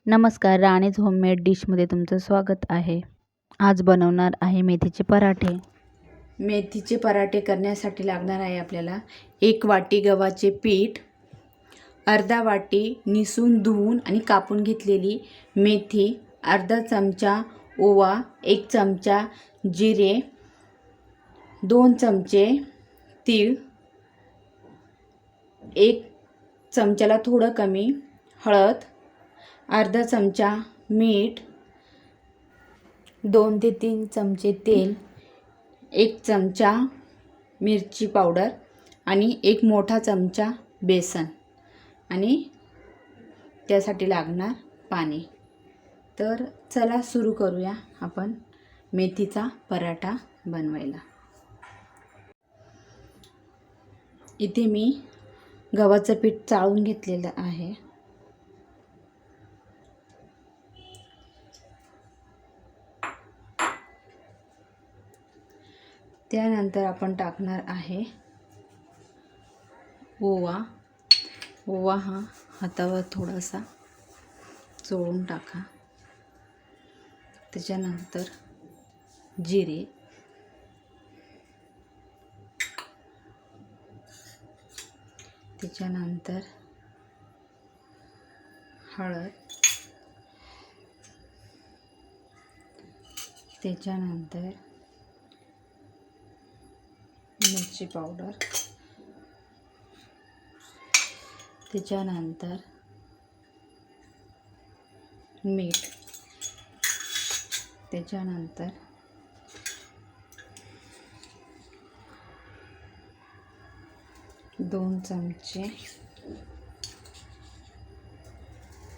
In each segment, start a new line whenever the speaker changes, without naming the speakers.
नमस्कार, राणीज होममेड डिशमध्ये तुमचं स्वागत आहे. आज बनवणार आहे मेथीचे पराठे. मेथीचे पराठे करण्यासाठी लागणार आहे आपल्याला 1 वाटी गव्हाचे पीठ, अर्धा वाटी निसून धुवून आणि कापून घेतलेली मेथी, अर्धा चमचा ओवा, 1 चमचा जिरे, 2 चमचे तीळ, 1 चमच्याला थोडं कमी हळद, अर्धा चमचा मीठ, 2 ते 3 चमचे तेल, 1 चमचा मिरची पावडर आणि 1 मोठा चमचा बेसन आणि त्यासाठी लागणार पाणी. तर चला सुरू करूया आपण मेथीचा पराठा बनवायला. इथे मी गव्हाचं पीठ चाळून घेतलेलं आहे. त्यानंतर आपण टाकणार आहे ओवा. ओवा हा हातावर थोडासा चोळून टाका. त्याच्यानंतर जिरे, त्याच्यानंतर हळद, त्याच्यानंतर मिरची पावडर, त्याच्यानंतर मीठ, त्याच्यानंतर दोन चमचे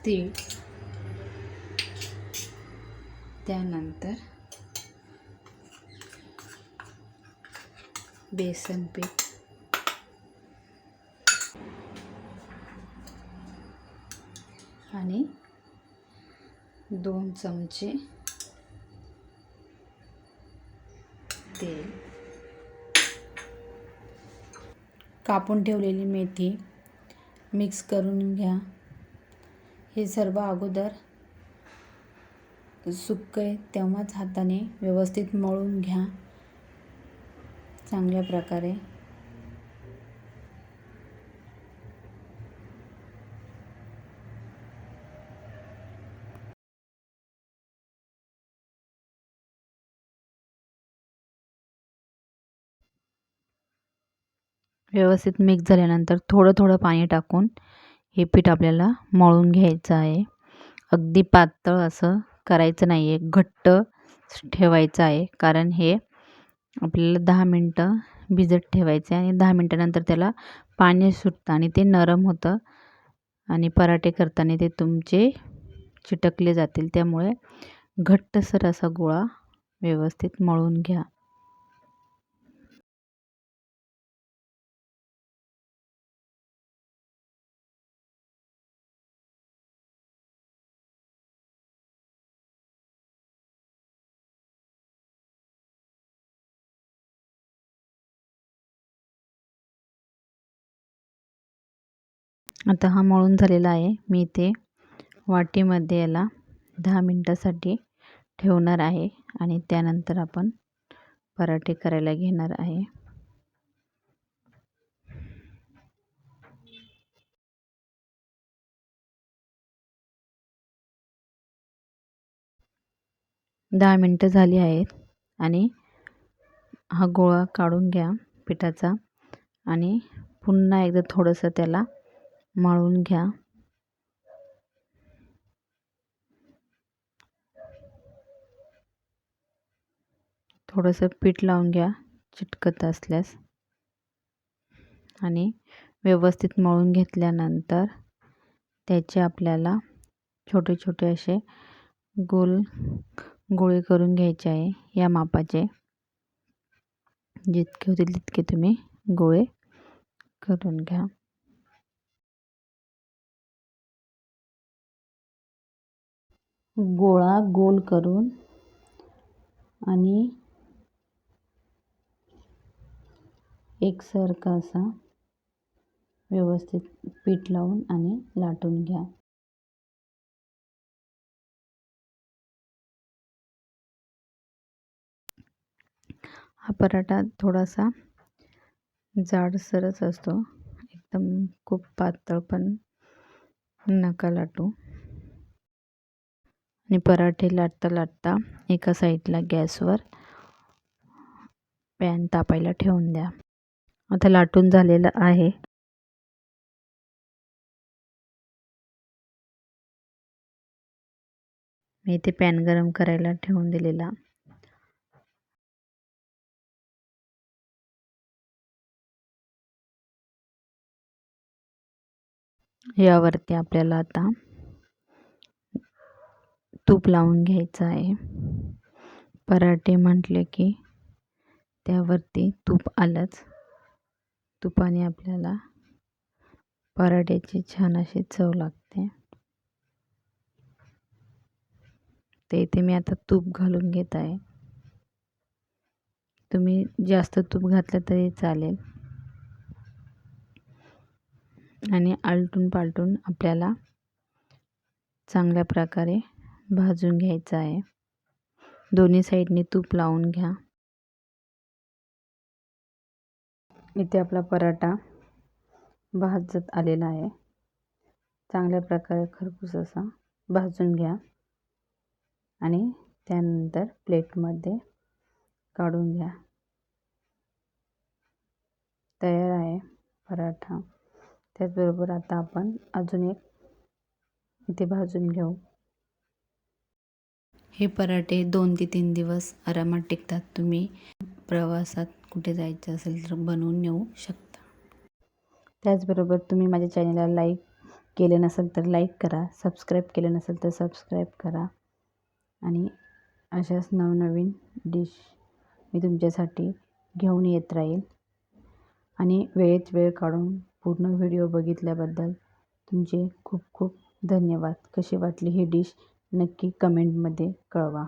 तीळ, त्यानंतर बेसन पीठ, आणि 2 चमचे तेल. कापून ठेवलेली मेथी मिक्स करून घ्या. हे सर्व अगोदर सुक्क आहे तेव्हाच हाताने व्यवस्थित मळून घ्या चांगल्या प्रकारे. व्यवस्थित मिक्स झाल्यानंतर थोडं थोडं पाणी टाकून हे पीठ आपल्याला मळून घ्यायचं आहे. अगदी पातळ असं करायचं नाही आहे, घट्ट ठेवायचं आहे. कारण हे आपल्याला 10 मिनटं भिजत ठेवायचं आहे आणि 10 मिनटानंतर त्याला पाणी सुटतं आणि ते नरम होतं आणि पराठे करताना ते तुमचे चिटकले जातील. त्यामुळे घट्टसर असा गोळा व्यवस्थित मळून घ्या. आता हा मळून झालेला आहे. मी ते वाटीमध्ये याला 10 मिनटासाठी ठेवणार आहे आणि त्यानंतर आपण पराठे करायला घेणार आहे. दहा मिनटं झाली आहेत आणि हा गोळा काढून घ्या पिठाचा आणि पुन्हा एकदा थोडंसं त्याला मळून घ्या. थोडंसं पीठ लावून घ्या चिटकत असल्यास आणि व्यवस्थित मळून घेतल्यानंतर त्याचे आपल्याला छोटे छोटे असे गोल गोळे करून घ्यायचे आहे. या मापाचे जितके होतील तितके तुम्ही गोळे करून घ्या. गोळा गोल करून आणि एकसारखा असा व्यवस्थित पीठ लावून आणि लाटून घ्या. हा पराठा थोडासा जाडसरच असतो, एकदम खूप पातळ पण नका लाटू. आणि पराठे लाटता लाटता एका साईडला गॅसवर पॅन तापायला ठेवून द्या. आता लाटून झालेलं आहे. मी इथे पॅन गरम करायला ठेवून दिलेला. यावरती आपल्याला आता तूप लावून घ्यायचं आहे. पराठे म्हटले की त्यावरती तूप आलंच. तुपाने आपल्याला पराठ्याची छान अशी चव लागते. ते इथे मी आता तूप घालून घेत आहे. तुम्ही जास्त तूप घातलं तरी चालेल. आणि आलटून पालटून आपल्याला चांगल्या प्रकारे भाजून घ्यायचं आहे. दोन्ही साईडने तूप लावून घ्या. इथे आपला पराठा भाजत आलेला आहे. चांगल्या प्रकारे खरपूस असा भाजून घ्या आणि त्यानंतर प्लेटमध्ये काढून घ्या. तयार आहे पराठा. त्याचबरोबर आता आपण अजून एक इथे भाजून घेऊ. हे पराठे 2 ते 3 दिवस आरामात टिकतात. तुम्ही प्रवासात कुठे जायचं असेल तर बनवून नेऊ शकता. त्याचबरोबर तुम्ही माझ्या चॅनलला लाईक केले नसेल तर लाईक करा, सबस्क्राईब केले नसेल तर सबस्क्राईब करा. आणि अशाच नवनवीन डिश मी तुमच्यासाठी घेऊन येत राहील. आणि वेळेत वेळ काढून पूर्ण व्हिडिओ बघितल्याबद्दल तुमचे खूप खूप धन्यवाद. कशी वाटली ही डिश नक्की कमेंटमध्ये कळवा.